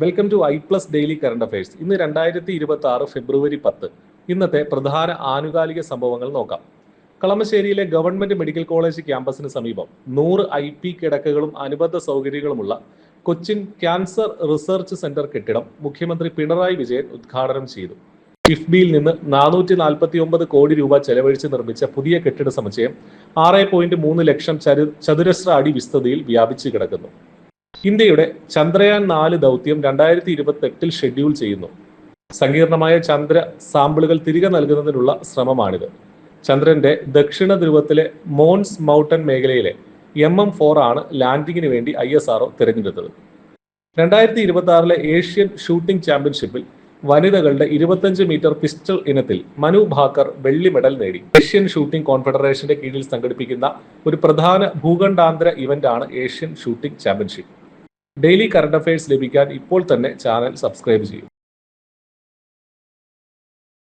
Welcome to ഐ+ daily current affairs. ഇന്ന് 2026 ഫെബ്രുവരി 10. ഇന്നത്തെ പ്രധാന ആനുകാലിക സംഭവങ്ങൾ നോക്കാം. കളമശ്ശേരിയിലെ ഗവൺമെന്റ് മെഡിക്കൽ കോളേജ് ക്യാമ്പസിന് സമീപം 100 IP കിടക്കകളും അനുബന്ധ സൗകര്യങ്ങളുമുള്ള കൊച്ചിൻ ക്യാൻസർ റിസർച്ച് സെന്റർ കെട്ടിടം മുഖ്യമന്ത്രി പിണറായി വിജയൻ ഉദ്ഘാടനം ചെയ്തു. കിഫ്ബിയിൽ നിന്ന് 449 കോടി രൂപ ചെലവഴിച്ച് നിർമ്മിച്ച പുതിയ കെട്ടിട സമുച്ചയം 6.3 ലക്ഷം ചതുരശ്ര അടി വിസ്തൃതിയിൽ വ്യാപിച്ചു കിടക്കുന്നു. ഇന്ത്യയുടെ ചന്ദ്രയാൻ 4 ദൗത്യം 2028 ഷെഡ്യൂൾ ചെയ്യുന്നു. സങ്കീർണമായ ചന്ദ്ര സാമ്പിളുകൾ തിരികെ നൽകുന്നതിനുള്ള ശ്രമമാണിത്. ചന്ദ്രന്റെ ദക്ഷിണ ധ്രുവത്തിലെ മോൺസ് മൗണ്ടൻ മേഖലയിലെ MM4 ആണ് ലാൻഡിങ്ങിന് വേണ്ടി ISRO തിരഞ്ഞെടുത്തത്. 2026 ഏഷ്യൻ ഷൂട്ടിംഗ് ചാമ്പ്യൻഷിപ്പിൽ വനിതകളുടെ 25 മീറ്റർ പിസ്റ്റൾ ഇനത്തിൽ മനു ഭാക്കർ വെള്ളി മെഡൽ നേടി. ഏഷ്യൻ ഷൂട്ടിംഗ് കോൺഫെഡറേഷന്റെ കീഴിൽ സംഘടിപ്പിക്കുന്ന ഒരു പ്രധാന ഭൂഖണ്ഡാന്തര ഇവന്റാണ് Asian shooting championship. Daily current affairs ലഭിക്കാൻ ഇപ്പോൾ തന്നെ ചാനൽ സബ്സ്ക്രൈബ് ചെയ്യും.